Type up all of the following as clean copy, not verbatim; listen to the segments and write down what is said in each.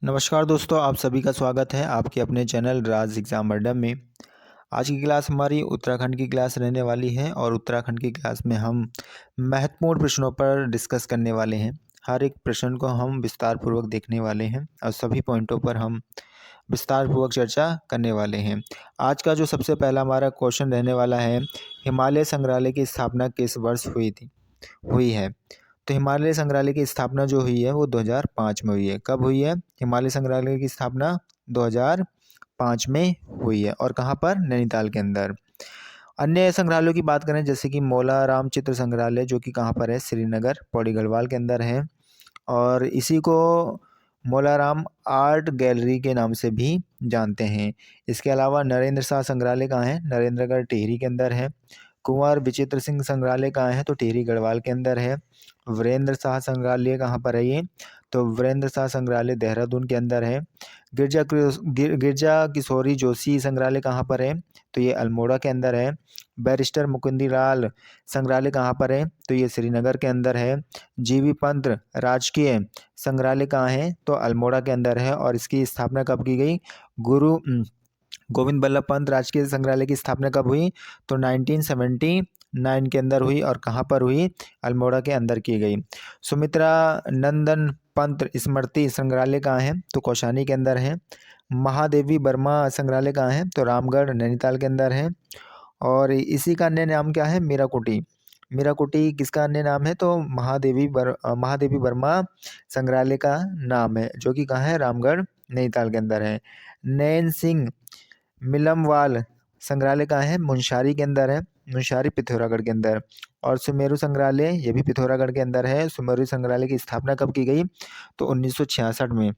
नमस्कार दोस्तों, आप सभी का स्वागत है आपके अपने चैनल राज एग्ज़ाम अड्डा में। आज की क्लास हमारी उत्तराखंड की क्लास रहने वाली है और उत्तराखंड की क्लास में हम महत्वपूर्ण प्रश्नों पर डिस्कस करने वाले हैं। हर एक प्रश्न को हम विस्तार पूर्वक देखने वाले हैं और सभी पॉइंटों पर हम विस्तार पूर्वक चर्चा करने वाले हैं। आज का जो सबसे पहला हमारा क्वेश्चन रहने वाला है, हिमालय संग्रहालय की स्थापना किस वर्ष हुई है। तो हिमालय संग्रहालय की स्थापना जो हुई है वो 2005 में हुई है। कब हुई है हिमालय संग्रहालय की स्थापना? 2005 में हुई है। और कहाँ पर? नैनीताल के अंदर। अन्य संग्रहालयों की बात करें जैसे कि मौला राम चित्र संग्रहालय, जो कि कहाँ पर है? श्रीनगर, पौड़ी गढ़वाल के अंदर है। और इसी को मौला राम आर्ट गैलरी के नाम से भी जानते हैं। इसके अलावा नरेंद्र शाह संग्रहालय कहाँ है? नरेंद्रगढ़ टिहरी के अंदर है। कुंवर विचित्र सिंह संग्रहालय कहाँ है? तो टिहरी गढ़वाल के अंदर है। वीरेंद्र शाह संग्रहालय कहाँ पर है ये? तो वीरेंद्र शाह संग्रहालय देहरादून के अंदर है। गिरजा किशोरी जोशी संग्रहालय कहाँ पर है? तो ये अल्मोड़ा के अंदर है। बैरिस्टर मुकुंदीलाल संग्रहालय कहाँ पर है? तो ये श्रीनगर के अंदर है। जीवी पंत राजकीय संग्रहालय कहाँ है? तो अल्मोड़ा के अंदर है। और इसकी स्थापना कब की गई? गुरु गोविंद बल्लभ पंत राजकीय संग्रहालय की स्थापना कब हुई? तो 1979 के अंदर हुई। और कहाँ पर हुई? अल्मोड़ा के अंदर की गई। सुमित्रा नंदन पंत स्मृति संग्रहालय कहाँ है? तो कौशानी के अंदर है। महादेवी वर्मा संग्रहालय कहाँ है? तो रामगढ़ नैनीताल के अंदर है। और इसी का अन्य नाम क्या है? मीराकुटी। मीराकुटी किसका अन्य नाम है? तो महादेवी वर्मा संग्रहालय का नाम है, जो कि कहाँ है? रामगढ़ नैनीताल के अंदर है। नैन सिंह मिलमवाल संग्रहालय कहाँ है? मुंशारी के अंदर है। मुंशारी पिथौरागढ़ के अंदर। और सुमेरु संग्रहालय ये भी पिथौरागढ़ के अंदर है। सुमेरु संग्रहालय की स्थापना कब की गई? तो 1966 में।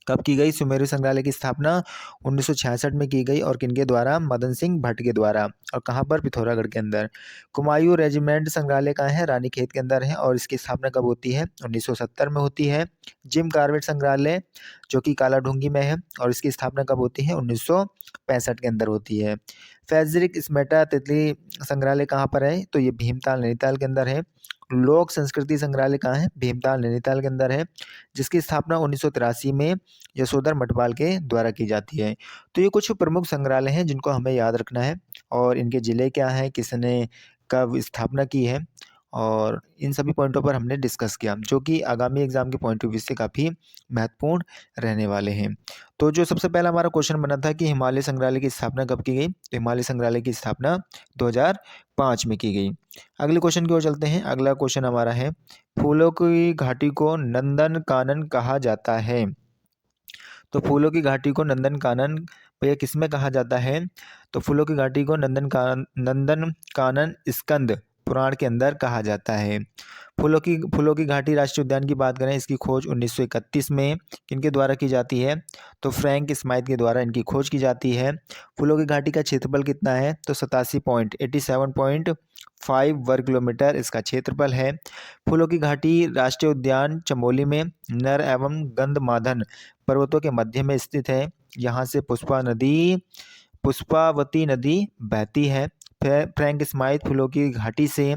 कब की गई सुमेरु संग्रहालय की स्थापना? 1966 में की गई। और किनके द्वारा? मदन सिंह भट्ट के द्वारा। और कहाँ पर? पिथौरागढ़ के अंदर। कुमायूं रेजिमेंट संग्रहालय कहाँ है? रानीखेत के अंदर है। और इसकी स्थापना कब होती है? 1970 में होती है। जिम कार्बेट संग्रहालय जो कि कालाढूंगी में है, और इसकी स्थापना कब होती है? 1965 के अंदर होती है। फैजरिक स्मेटा तितली संग्रहालय कहाँ पर है? तो ये भीमताल नैनीताल के अंदर है। लोक संस्कृति संग्रहालय कहाँ है? भीमताल नैनीताल के अंदर है, जिसकी स्थापना 1983 में यशोधर मटवाल के द्वारा की जाती है। तो ये कुछ प्रमुख संग्रहालय हैं जिनको हमें याद रखना है, और इनके ज़िले क्या हैं, किसने कब स्थापना की है, और इन सभी पॉइंटों पर हमने डिस्कस किया, जो कि आगामी एग्जाम के पॉइंट ऑफ व्यू से काफ़ी महत्वपूर्ण रहने वाले हैं। तो जो सबसे पहला हमारा क्वेश्चन बना था कि हिमालय संग्रहालय की स्थापना कब की गई, तो हिमालय संग्रहालय की स्थापना 2005 में की गई। अगले क्वेश्चन की ओर चलते हैं। अगला क्वेश्चन हमारा है, फूलों की घाटी को नंदन कानन कहा जाता है। तो फूलों की घाटी को नंदन कानन भैया किस में कहा जाता है? तो फूलों की घाटी को नंदन कानन स्कंद पुराण के अंदर कहा जाता है। फूलों की घाटी राष्ट्रीय उद्यान की बात करें, इसकी खोज 1931 में किनके द्वारा की जाती है? तो फ्रैंक स्माइथ के द्वारा इनकी खोज की जाती है। फूलों की घाटी का क्षेत्रफल कितना है? तो 87.5 वर्ग किलोमीटर इसका क्षेत्रफल है। फूलों की घाटी राष्ट्रीय उद्यान चमोली में नर एवं गंधमादन पर्वतों के मध्य में स्थित है। यहाँ से पुष्पावती नदी बहती है। फ्रैंक स्माइथ फूलों की घाटी से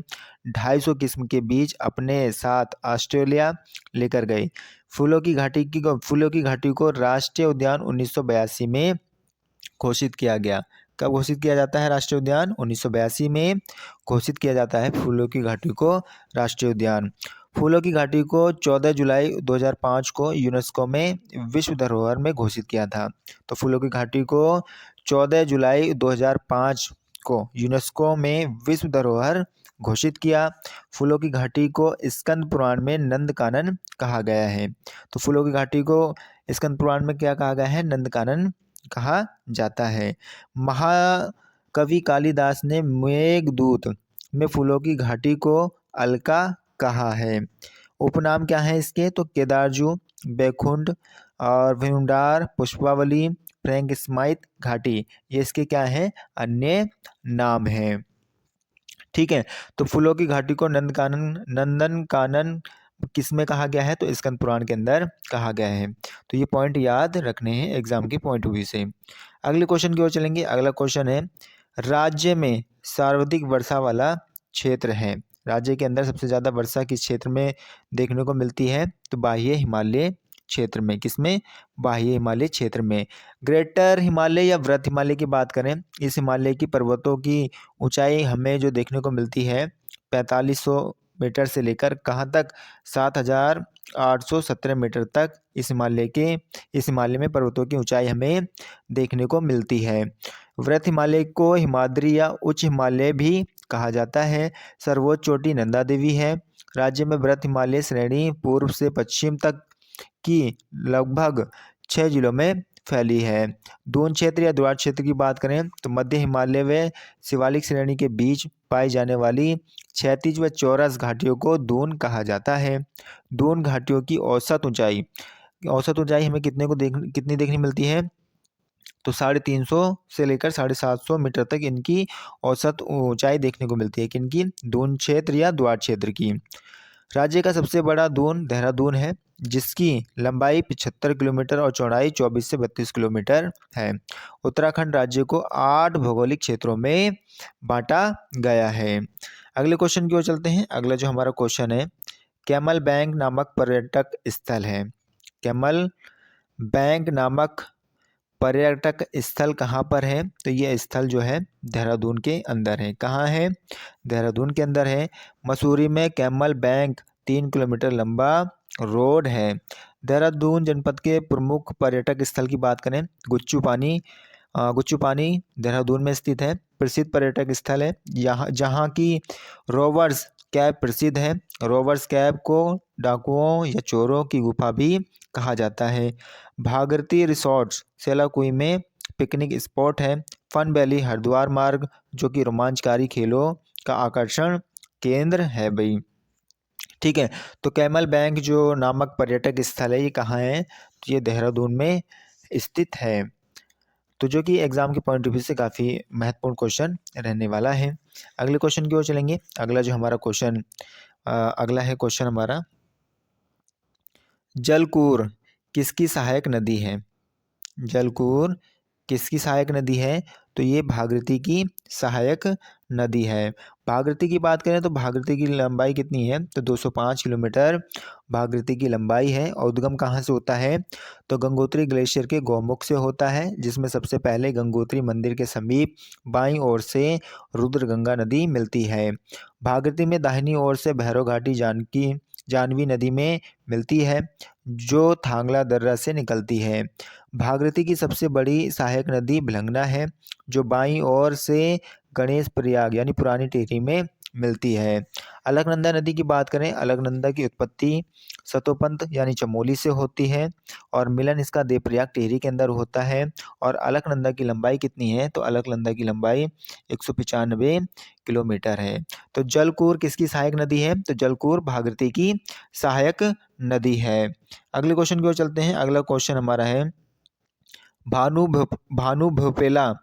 250 किस्म के बीज अपने साथ ऑस्ट्रेलिया लेकर गए। फूलों की घाटी को राष्ट्रीय उद्यान 1982 में घोषित किया गया। कब घोषित किया जाता है राष्ट्रीय उद्यान? 1982 में घोषित किया जाता है फूलों की घाटी को राष्ट्रीय उद्यान। फूलों की घाटी को 14 जुलाई 2005 को यूनेस्को में विश्व धरोहर में घोषित किया था। तो फूलों की घाटी को 14 जुलाई 2005 को यूनेस्को में विश्व धरोहर घोषित किया। फूलों की घाटी को स्कंद पुराण में नंदकानन कहा गया है। तो फूलों की घाटी को स्कंद पुराण में क्या कहा गया है? नंदकानन कहा जाता है। महाकवि कालिदास ने मेघदूत में फूलों की घाटी को अलका कहा है। उपनाम क्या है इसके? तो केदारजू, बैकुंठ और भीमडार, पुष्पावली, फ्रैंक स्माइथ घाटी, ये इसके क्या हैं? अन्य नाम हैं। ठीक है। तो फूलों की घाटी को नंदन कानन किस में कहा गया है? तो स्कंद पुराण के अंदर कहा गया है। तो ये पॉइंट याद रखने हैं एग्जाम के पॉइंट ऑफ व्यू से। अगले क्वेश्चन की ओर चलेंगे। अगला क्वेश्चन है, राज्य में सर्वाधिक वर्षा वाला क्षेत्र है। राज्य के अंदर सबसे ज़्यादा वर्षा किस क्षेत्र में देखने को मिलती है? तो बाह्य हिमालय क्षेत्र में, किसमें? बाह्य हिमालय क्षेत्र में। ग्रेटर हिमालय या वृहत हिमालय की बात करें, इस हिमालय की पर्वतों की ऊंचाई हमें जो देखने को मिलती है 4500 मीटर से लेकर कहाँ तक? 7817 मीटर तक इस हिमालय में पर्वतों की ऊंचाई हमें देखने को मिलती है। वृहत हिमालय को हिमाद्री या उच्च हिमालय भी कहा जाता है। सर्वोच्च चोटी नंदा देवी है। राज्य में वृहत हिमालय श्रेणी पूर्व से पश्चिम तक की लगभग 6 जिलों में फैली है। दून क्षेत्र या द्वार क्षेत्र की बात करें तो मध्य हिमालय व शिवालिक श्रेणी के बीच पाई जाने वाली क्षैतिज व चौरस घाटियों को दून कहा जाता है। दून घाटियों की औसत ऊंचाई हमें कितनी देखने मिलती है? तो 350 से लेकर 750 मीटर तक इनकी औसत ऊंचाई देखने को मिलती है। किनकी? दून क्षेत्र या द्वार क्षेत्र की। राज्य का सबसे बड़ा दून देहरादून है, जिसकी लंबाई 75 किलोमीटर और चौड़ाई 24 से 32 किलोमीटर है। उत्तराखंड राज्य को 8 भौगोलिक क्षेत्रों में बांटा गया है। अगले क्वेश्चन की ओर चलते हैं। अगला जो हमारा क्वेश्चन है, कैमल बैंक नामक पर्यटक स्थल है। कैमल बैंक नामक पर्यटक स्थल कहाँ पर है? तो ये स्थल जो है देहरादून के अंदर है। कहाँ है? देहरादून के अंदर है। मसूरी में कैमल बैंक 3 किलोमीटर लंबा रोड है। देहरादून जनपद के प्रमुख पर्यटक स्थल की बात करें, गुच्चू पानी देहरादून में स्थित है। प्रसिद्ध पर्यटक स्थल है यहाँ, जहाँ की रोवर्स कैब प्रसिद्ध है। रोवर्स कैब को डाकुओं या चोरों की गुफा भी कहा जाता है। भागीरथी रिसोर्ट्स सेलाकुई में पिकनिक स्पॉट है। फन वैली हरिद्वार मार्ग जो कि रोमांचकारी खेलों का आकर्षण केंद्र है भाई। ठीक है, तो कैमल बैंक जो नामक पर्यटक स्थल है ये कहाँ है? तो ये देहरादून में स्थित है। तो जो कि एग्जाम के पॉइंट ऑफ व्यू से काफ़ी महत्वपूर्ण क्वेश्चन रहने वाला है। अगले क्वेश्चन की ओर चलेंगे। अगला है क्वेश्चन हमारा, जलकूर किसकी सहायक नदी है? जलकूर किसकी सहायक नदी है? तो ये भागीरथी की सहायक नदी है। भागीरथी की बात करें तो भागीरथी की लंबाई कितनी है? तो 205 किलोमीटर भागीरथी की लंबाई है। और उद्गम कहाँ से होता है? तो गंगोत्री ग्लेशियर के गौमुख से होता है, जिसमें सबसे पहले गंगोत्री मंदिर के समीप बाईं ओर से रुद्रगंगा नदी मिलती है। भागीरथी में दाहिनी ओर से भैरव घाटी जानवी नदी में मिलती है, जो थांगला दर्रा से निकलती है। भागीरथी की सबसे बड़ी सहायक नदी भिलंगना है, जो बाईं ओर से गणेश प्रयाग यानी पुरानी टिहरी में मिलती है। अलकनंदा नदी की बात करें, अलकनंदा की उत्पत्ति सतोपंत यानी चमोली से होती है और मिलन इसका देवप्रयाग टिहरी के अंदर होता है। और अलकनंदा की लंबाई कितनी है? तो अलकनंदा की लंबाई 195 किलोमीटर है। तो जलकूर किसकी सहायक नदी है? तो जलकूर भागीरथी की सहायक नदी है। अगले क्वेश्चन की ओर चलते हैं। अगला क्वेश्चन हमारा है, भानु भोपेला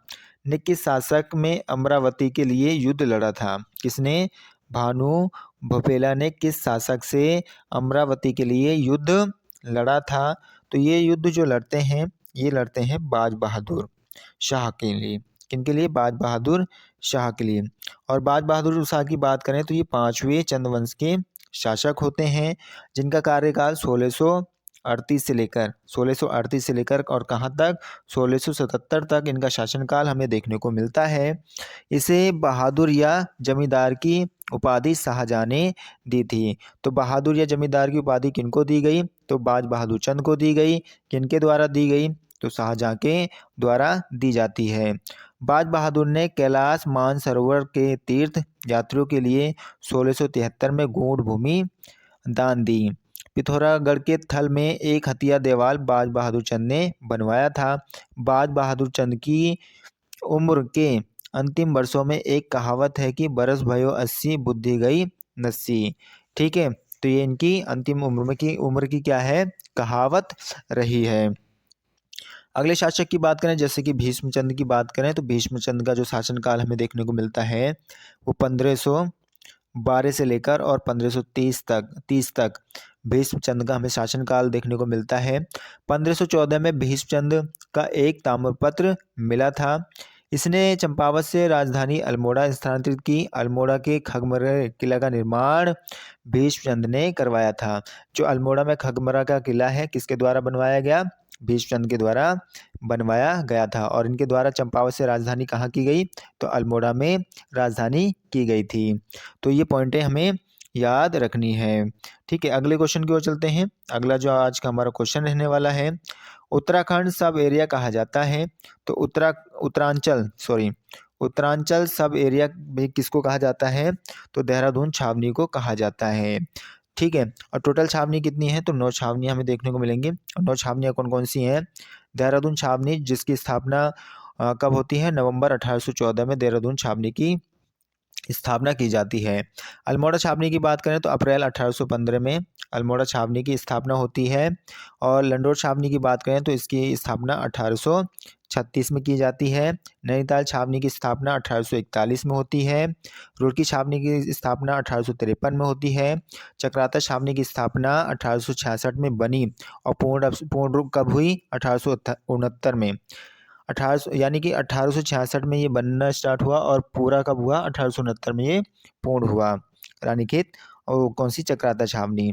ने किस शासक में अमरावती के लिए युद्ध लड़ा था? किसने? भानु भोपेला ने किस शासक से अमरावती के लिए युद्ध लड़ा था? तो ये युद्ध जो लड़ते हैं बाज बहादुर शाह के लिए। किनके लिए? बाज बहादुर शाह के लिए। और बाज बहादुर शाह की बात करें तो ये 5वें चंद्रवंश के शासक होते हैं, जिनका कार्यकाल 1638 से लेकर और कहाँ तक? 1677 तक इनका शासनकाल हमें देखने को मिलता है। इसे बहादुर या जमींदार की उपाधि शाहजहां ने दी थी। तो बहादुर या जमींदार की उपाधि किनको दी गई? तो बाज बहादुर चंद को दी गई। किनके द्वारा दी गई? तो शाहजहां के द्वारा दी जाती है। बाज बहादुर ने कैलाश मानसरोवर के तीर्थ यात्रियों के लिए 1673 में गूढ़ भूमि दान दी। पिथौरागढ़ के थल में एक हथिया देवाल बाज बहादुर चंद ने बनवाया था। बाज बहादुर चंद की उम्र के अंतिम वर्षों में एक कहावत है कि बरस भयो 80 बुद्धि गई नस्सी। ठीक है, तो ये इनकी अंतिम उम्र की क्या है? कहावत रही है। अगले शासक की बात करें, जैसे कि भीष्मचंद्र की बात करें, तो भीष्मचंद्र का जो शासनकाल हमें देखने को मिलता है वो 1512 से लेकर और 1530 तक भीष्मचंद्र का हमें शासनकाल देखने को मिलता है। 1514 में भीष्मचंद्र का एक ताम्रपत्र मिला था। इसने चंपावत से राजधानी अल्मोड़ा स्थानांतरित की। अल्मोड़ा के खगमरा किला का निर्माण भीष्मचंद ने करवाया था। जो अल्मोड़ा में खगमरा का किला है किसके द्वारा बनवाया गया? भीष्मचंद के द्वारा बनवाया गया था। और इनके द्वारा चंपावत से राजधानी कहाँ की गई? तो अल्मोड़ा में राजधानी की गई थी। तो ये पॉइंटें हमें याद रखनी है। ठीक है, अगले क्वेश्चन की ओर चलते हैं। अगला जो आज का हमारा क्वेश्चन रहने वाला है, उत्तराखंड सब एरिया कहा जाता है। तो उत्तरांचल सब एरिया भी किसको कहा जाता है? तो देहरादून छावनी को कहा जाता है। ठीक है, और टोटल छावनी कितनी है? तो 9 छावनियां हमें देखने को मिलेंगी। 9 छावनियां कौन कौन सी हैं? देहरादून छावनी, जिसकी स्थापना कब होती है? नवंबर 1814 में देहरादून छावनी की स्थापना की जाती है। अल्मोड़ा छावनी की बात करें तो अप्रैल 1815 में अल्मोड़ा छावनी की स्थापना होती है। और लंडोर छावनी की बात करें तो इसकी स्थापना 1836 में की जाती है। नैनीताल छावनी की स्थापना 1841 में होती है। रुड़की छावनी की स्थापना 1853 में होती है। चक्राता छावनी की स्थापना 1866 में बनी और पूर्ण रूप कब हुई? 1869 में। 1800 यानी कि 1866 में ये बनना स्टार्ट हुआ और पूरा कब हुआ? 1869 में ये पूर्ण हुआ। रानीखेत और कौन सी? चक्राता छावनी।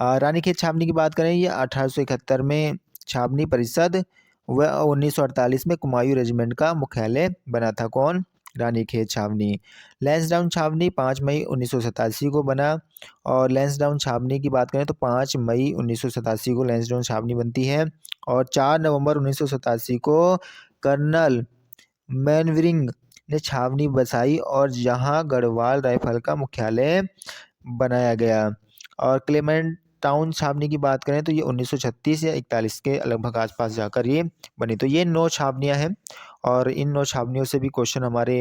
रानीखेत छावनी की बात करें, ये 1871 में छावनी परिषद व 1948 में कुमायूं रेजिमेंट का मुख्यालय बना था। कौन? रानीखेत छावनी। लैंसडाउन छावनी 5 मई 1987 को बना। और लैंसडाउन छावनी की बात करें तो 5 मई 1987 को लैंसडाउन छावनी बनती है। और 4 नवंबर 1987 को कर्नल मैनवेरिंग ने छावनी बसाई और जहां गढ़वाल राइफल का मुख्यालय बनाया गया। और क्लेमेंट टाउन छावनी की बात करें तो ये 1936 या 41 के लगभग आसपास जाकर ये बनी। तो ये 9 छावनियां हैं और इन 9 छावनियों से भी क्वेश्चन हमारे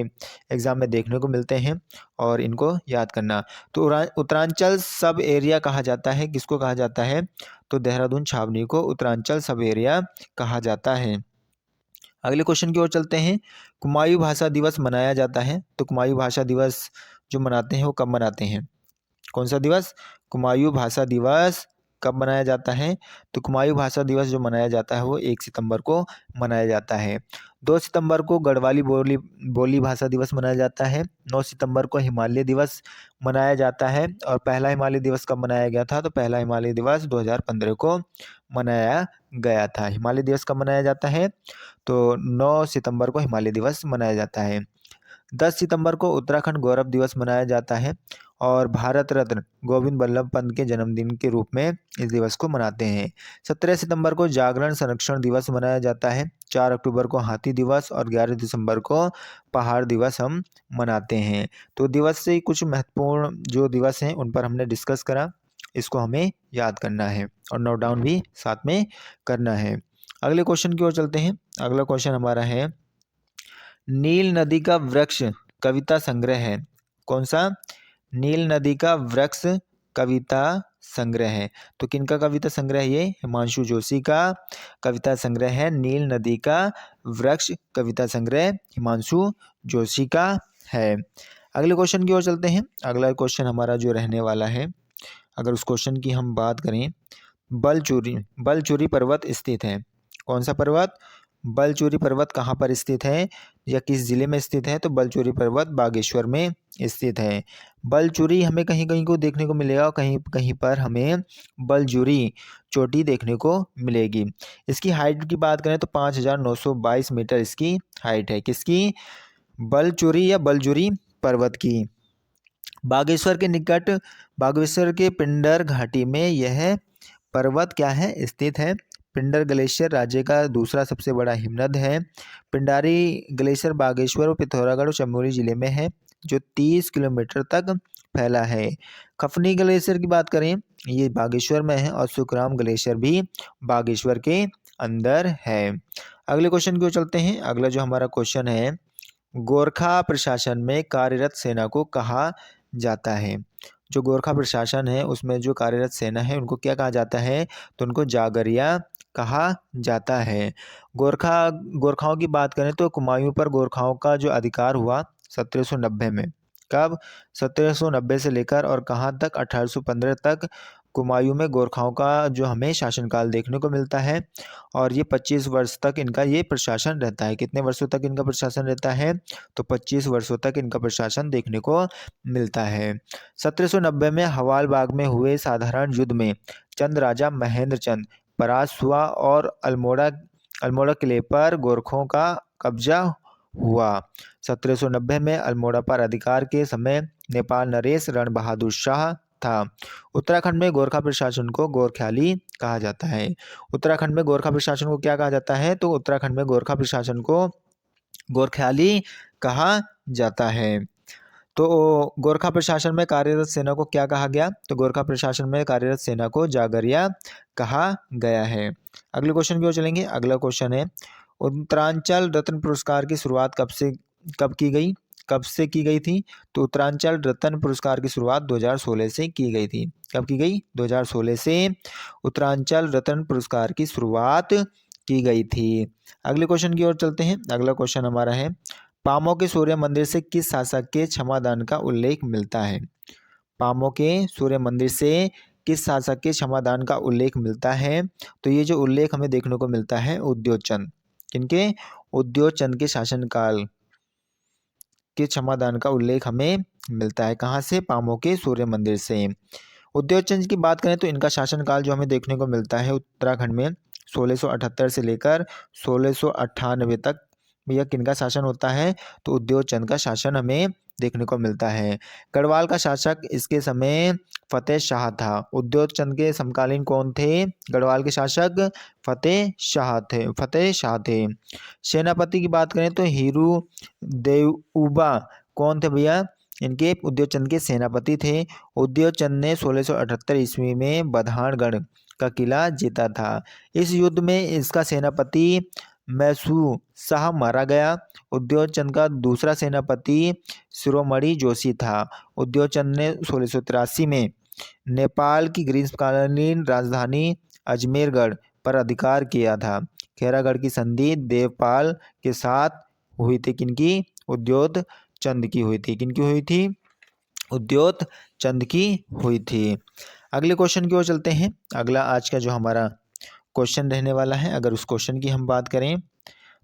एग्जाम में देखने को मिलते हैं और इनको याद करना। तो उत्तरांचल सब एरिया कहा जाता है, किसको कहा जाता है? तो देहरादून छावनी को उत्तरांचल सब एरिया कहा जाता है। अगले क्वेश्चन की ओर चलते हैं। कुमायूं भाषा दिवस मनाया जाता है। तो कुमायूं भाषा दिवस जो मनाते हैं वो कब मनाते हैं? कौन सा दिवस? कुमायूं भाषा दिवस कब मनाया जाता है? तो कुमायूं भाषा दिवस जो मनाया जाता है वो 1 सितंबर को मनाया जाता है। 2 सितंबर को गढ़वाली बोली भाषा दिवस मनाया जाता है। 9 सितंबर को हिमालय दिवस मनाया जाता है। और पहला हिमालय दिवस कब मनाया गया था? तो पहला हिमालय दिवस 2015 को मनाया गया था। हिमालय दिवस कब मनाया जाता है? तो 9 सितंबर को हिमालय दिवस मनाया जाता है। 10 सितंबर को उत्तराखंड गौरव दिवस मनाया जाता है। और भारत रत्न गोविंद बल्लभ पंत के जन्मदिन के रूप में इस दिवस को मनाते हैं। 17 सितंबर को जागरण संरक्षण दिवस मनाया जाता है। 4 अक्टूबर को हाथी दिवस और 11 दिसंबर को पहाड़ दिवस हम मनाते हैं। तो दिवस से कुछ महत्वपूर्ण जो दिवस हैं उन पर हमने डिस्कस करा, इसको हमें याद करना है और नोट डाउन भी साथ में करना है। अगले क्वेश्चन की ओर चलते हैं। अगला क्वेश्चन हमारा है, नील नदी का वृक्ष कविता संग्रह है। कौन सा? नील नदी का वृक्ष कविता संग्रह है। तो किनका कविता संग्रह? ये हिमांशु जोशी का कविता संग्रह है। नील नदी का वृक्ष कविता संग्रह हिमांशु जोशी का है। अगले क्वेश्चन की ओर चलते हैं। अगला क्वेश्चन हमारा जो रहने वाला है, अगर उस क्वेश्चन की हम बात करें, बलचूरी पर्वत स्थित है। कौन सा पर्वत? बलचूरी पर्वत कहाँ पर स्थित है या किस जिले में स्थित है? तो बलचूरी पर्वत बागेश्वर में स्थित है। बलचूरी हमें कहीं कहीं को देखने को मिलेगा और कहीं कहीं पर हमें बलजूरी चोटी देखने को मिलेगी। इसकी हाइट की बात करें तो 5922 मीटर इसकी हाइट है। किसकी? बलचूरी या बलजूरी पर्वत की। बागेश्वर के निकट, बागेश्वर के पिंडर घाटी में यह पर्वत क्या है? स्थित है। पिंडर ग्लेशियर राज्य का दूसरा सबसे बड़ा हिमनद है। पिंडारी ग्लेशियर बागेश्वर और पिथौरागढ़ और चमोली जिले में है, जो 30 किलोमीटर तक फैला है। खफनी ग्लेशियर की बात करें, ये बागेश्वर में है और सुखराम ग्लेशियर भी बागेश्वर के अंदर है। अगले क्वेश्चन की ओर चलते हैं। अगला जो हमारा क्वेश्चन है, गोरखा प्रशासन में कार्यरत सेना को कहा जाता है। जो गोरखा प्रशासन है उसमें जो कार्यरत सेना है उनको क्या कहा जाता है? तो उनको जागरिया कहा जाता है। गोरखाओं की बात करें तो कुमायूं पर गोरखाओं का जो अधिकार हुआ 1790 में। कब? 1790 से लेकर और कहाँ तक? 1815 तक कुमायूं में गोरखाओं का जो हमें शासनकाल देखने को मिलता है और ये 25 वर्ष तक इनका ये प्रशासन रहता है। कितने वर्षों तक इनका प्रशासन रहता है? तो 25 वर्षों तक इनका प्रशासन देखने को मिलता है। 1790 में हवालबाग में हुए साधारण युद्ध में चंद राजा महेंद्र चंद परास्त हुआ और अल्मोड़ा किले पर गोरखों का कब्जा हुआ। 1790 में अल्मोड़ा पर अधिकार के समय नेपाल नरेश रण बहादुर शाह था। उत्तराखंड में गोरखा प्रशासन को गोरख्याली कहा जाता है। उत्तराखंड में गोरखा प्रशासन को क्या कहा जाता है? तो उत्तराखंड में गोरखा प्रशासन को गोरख्याली कहा जाता है। तो गोरखा प्रशासन में कार्यरत सेना को क्या कहा गया? तो गोरखा प्रशासन में कार्यरत सेना को जागरिया कहा गया है। अगले क्वेश्चन की ओर चलेंगे। अगला क्वेश्चन है, उत्तरांचल रत्न पुरस्कार की शुरुआत कब से की गई थी? तो उत्तरांचल रत्न पुरस्कार की शुरुआत 2016 से की गई थी। कब की गई? 2016 से उत्तरांचल रत्न पुरस्कार की शुरुआत की गई थी। अगले क्वेश्चन की ओर चलते हैं। अगला क्वेश्चन हमारा है, पामो के सूर्य मंदिर से किस शासक के क्षमादान का उल्लेख मिलता है? पामो के सूर्य मंदिर से किस शासक के क्षमादान का उल्लेख मिलता है? तो ये जो उल्लेख हमें देखने को मिलता है उद्योगचंद। किनके? उद्योगचंद के शासनकाल के क्षमादान का उल्लेख हमें मिलता है। कहाँ से? पामो के सूर्य मंदिर से। उद्योगचंद की बात करें तो इनका शासनकाल जो हमें देखने को मिलता है उत्तराखंड में 1678 से लेकर 1698 तक यह किनका शासन होता है? तो उद्योगचंद का शासन हमें देखने को मिलता है। गढ़वाल का शासक इसके समय फतेह शाह था। उद्योगचंद के समकालीन कौन थे? गढ़वाल के शासक फतेह शाह थे। सेनापति की बात करें तो हीरू देवउबा कौन थे भैया? इनके उद्योगचंद के सेनापति थे। उद्योगचंद ने 1678 ईस्वी में बधानगढ़ का किला जीता था। इस युद्ध में इसका सेनापति मैसू शाह मारा गया। उद्योगचंद का दूसरा सेनापति शिरोमणि जोशी था। उद्योगचंद ने 1683 में नेपाल की ग्रीष्मकालीन राजधानी अजमेरगढ़ पर अधिकार किया था। खैरागढ़ की संधि देवपाल के साथ हुई थी। किनकी? उद्योगचंद की हुई थी। किनकी हुई थी? उद्योगचंद की हुई थी। अगले क्वेश्चन की ओर चलते हैं। अगला आज का जो हमारा क्वेश्चन रहने वाला है, अगर उस क्वेश्चन की हम बात करें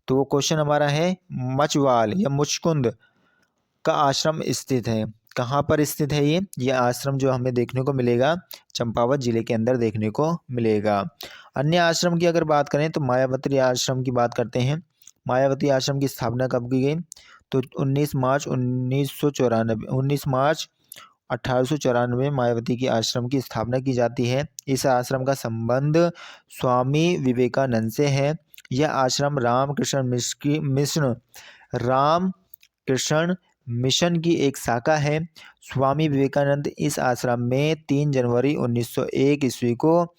तो वो क्वेश्चन हमारा है, मचवाल या मुचकुंद का आश्रम स्थित है। कहाँ पर स्थित है ये आश्रम जो हमें देखने को मिलेगा चंपावत जिले के अंदर देखने को मिलेगा। अन्य आश्रम की अगर बात करें तो मायावती आश्रम की बात करते हैं। मायावती आश्रम की स्थापना कब की गई? तो 19 मार्च 1894 मायावती की आश्रम की स्थापना की जाती है। इस आश्रम का संबंध स्वामी विवेकानंद से है। यह आश्रम रामकृष्ण मिशन की एक शाखा है। स्वामी विवेकानंद इस आश्रम में 3 जनवरी 1901 ईस्वी को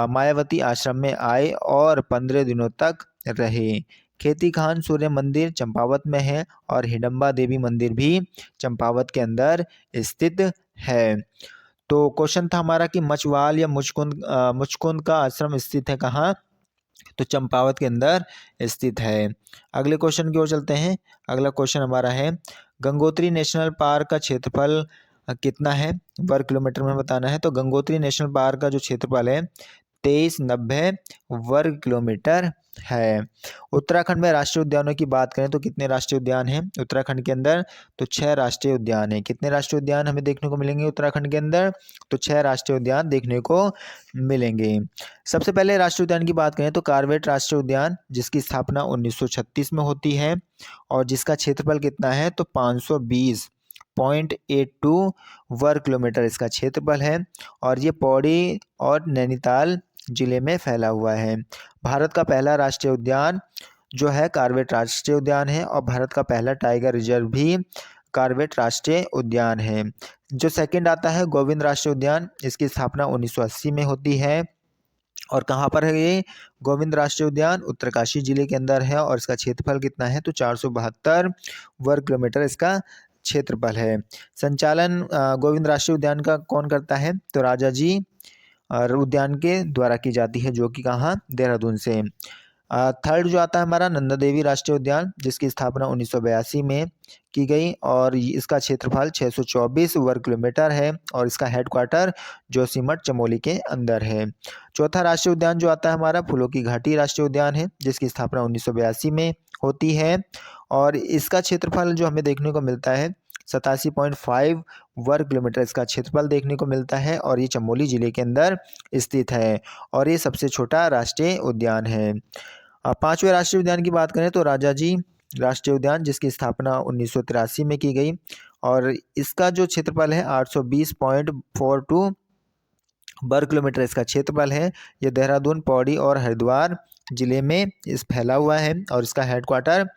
मायावती आश्रम में आए और 15 दिनों तक रहे। खेती खान सूर्य मंदिर चंपावत में है और हिडम्बा देवी मंदिर भी चंपावत के अंदर स्थित है। तो क्वेश्चन था हमारा कि मचवाल या मुचकुंद का आश्रम स्थित है कहाँ? तो चंपावत के अंदर स्थित है। अगले क्वेश्चन की ओर चलते हैं। अगला क्वेश्चन हमारा है, गंगोत्री नेशनल पार्क का क्षेत्रफल कितना है? वर्ग किलोमीटर में बताना है। तो गंगोत्री नेशनल पार्क का जो क्षेत्रफल है 2390 वर्ग किलोमीटर है। उत्तराखंड में राष्ट्रीय उद्यानों की बात करें तो कितने राष्ट्रीय उद्यान हैं उत्तराखंड के अंदर? तो 6 राष्ट्रीय उद्यान हैं। कितने राष्ट्रीय उद्यान हमें देखने को मिलेंगे उत्तराखंड के अंदर? तो 6 राष्ट्रीय उद्यान देखने को मिलेंगे। सबसे पहले राष्ट्रीय उद्यान की बात करें तो कार्बेट राष्ट्रीय उद्यान, जिसकी स्थापना 1936 में होती है और जिसका क्षेत्रफल कितना है? तो 520.82 वर्ग किलोमीटर इसका क्षेत्रफल है और ये पौड़ी और नैनीताल जिले में फैला हुआ है। भारत का पहला राष्ट्रीय उद्यान जो है कार्बेट राष्ट्रीय उद्यान है और भारत का पहला टाइगर रिजर्व भी कार्बेट राष्ट्रीय उद्यान है। जो सेकंड आता है गोविंद राष्ट्रीय उद्यान, इसकी स्थापना 1980 में होती है और कहाँ पर है ये गोविंद राष्ट्रीय उद्यान? उत्तरकाशी जिले के अंदर है और इसका क्षेत्रफल कितना है? तो 472 वर्ग किलोमीटर इसका क्षेत्रफल है। संचालन गोविंद राष्ट्रीय उद्यान का कौन करता है? तो राजाजी उद्यान के द्वारा की जाती है, जो कि कहाँ? देहरादून से। थर्ड जो आता है हमारा नंदा देवी राष्ट्रीय उद्यान, जिसकी स्थापना 1982 में की गई और इसका क्षेत्रफल 624 वर्ग किलोमीटर है और इसका हेडक्वार्टर जोशीमठ चमोली के अंदर है। चौथा राष्ट्रीय उद्यान जो आता है हमारा फूलों की घाटी राष्ट्रीय उद्यान है, जिसकी स्थापना 1982 में होती है और इसका क्षेत्रफल जो हमें देखने को मिलता है 87.5 वर्ग किलोमीटर इसका क्षेत्रफल देखने को मिलता है और ये चमोली जिले के अंदर स्थित है और ये सबसे छोटा राष्ट्रीय उद्यान है। पांचवें राष्ट्रीय उद्यान की बात करें तो राजाजी राष्ट्रीय उद्यान, जिसकी स्थापना 1983 में की गई और इसका जो क्षेत्रफल है 820.42 वर्ग किलोमीटर इसका क्षेत्रफल है। ये देहरादून, पौड़ी और हरिद्वार जिले में इस फैला हुआ है और इसका हेडक्वार्टर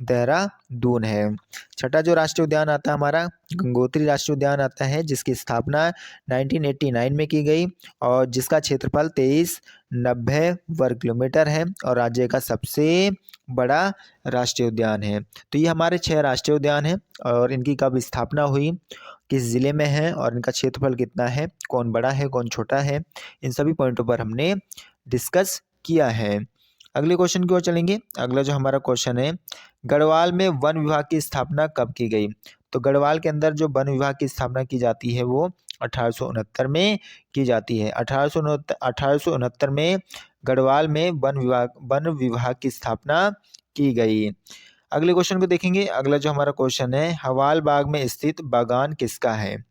देहरादून है। छठा जो राष्ट्रीय उद्यान आता है हमारा गंगोत्री राष्ट्रीय उद्यान आता है, जिसकी स्थापना 1989 में की गई और जिसका क्षेत्रफल 2390 वर्ग किलोमीटर है और राज्य का सबसे बड़ा राष्ट्रीय उद्यान है। तो ये हमारे 6 राष्ट्रीय उद्यान हैं और इनकी कब स्थापना हुई, किस ज़िले में है और इनका क्षेत्रफल कितना है, कौन बड़ा है कौन छोटा है, इन सभी पॉइंटों पर हमने डिस्कस किया है। अगले क्वेश्चन की ओर चलेंगे। अगला जो हमारा क्वेश्चन है, गढ़वाल में वन विभाग की स्थापना कब की गई? तो गढ़वाल के अंदर जो वन विभाग की स्थापना की जाती है वो 1869 में की जाती है। 1869 में गढ़वाल में वन विभाग की स्थापना की गई। अगले क्वेश्चन को देखेंगे। अगला जो हमारा क्वेश्चन है, हवाल बाग में स्थित बागान किसका है?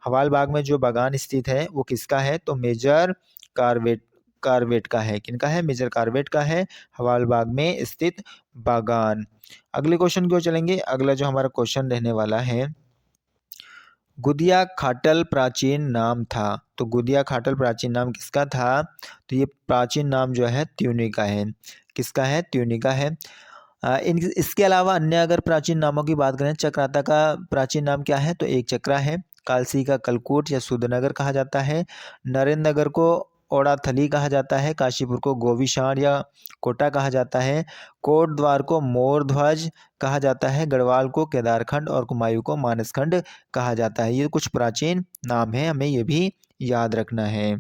हवाल बाग में जो बागान स्थित है वो किसका है? तो मेजर कार्वेट का है। किनका है? मेजर कार्वेट का है हवाल बाग में स्थित बागान। अगले क्वेश्चन की ओर चलेंगे। अगला जो हमारा क्वेश्चन रहने वाला है, गुदिया खाटल प्राचीन नाम था। तो गुदिया खाटल प्राचीन नाम किसका था? तो ये प्राचीन नाम जो है त्यूनी का है। किसका है? त्यूनी का है। इसके अलावा अन्य अगर प्राचीन नामों की बात करें, चक्राता का प्राचीन नाम क्या है? तो एक चक्रा है। कालसी का कलकूट या सुधनगर कहा जाता है। नरेंद्र नगर को ओड़ाथली कहा जाता है। काशीपुर को गोविशाण या कोटा कहा जाता है। कोट द्वार को मोर ध्वज कहा जाता है। गढ़वाल को केदारखंड और कुमायूं को मानसखंड कहा जाता है। ये कुछ प्राचीन नाम है, हमें ये भी याद रखना है।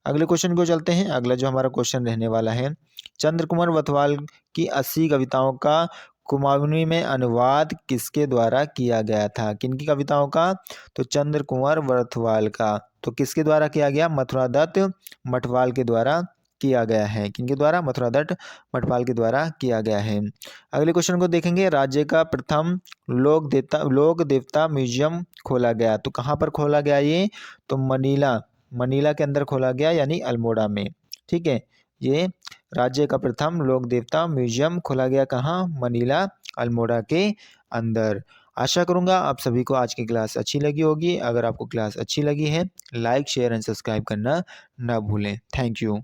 अगले क्वेश्चन को चलते हैं। अगला जो हमारा क्वेश्चन रहने वाला है, चंद्र कुमार वथवाल की 80 कविताओं का कुमाऊनी में अनुवाद किसके द्वारा किया गया था? किनकी कविताओं का? तो चंद्र कुमार वथवाल का। तो किसके द्वारा किया गया? मथुरा दत्त मठवाल के द्वारा किया गया है। किनके द्वारा? मथुरा दत्त मठवाल के द्वारा किया गया है। अगले क्वेश्चन को देखेंगे। राज्य का प्रथम लोक देवता म्यूजियम खोला गया। तो कहाँ पर खोला गया ये? तो मनीला के अंदर खोला गया, यानी अल्मोड़ा में। ठीक है, ये राज्य का प्रथम लोक देवता म्यूजियम खोला गया कहाँ? मनीला, अल्मोड़ा के अंदर। आशा करूंगा आप सभी को आज की क्लास अच्छी लगी होगी। अगर आपको क्लास अच्छी लगी है, लाइक शेयर एंड सब्सक्राइब करना ना भूलें। Thank you.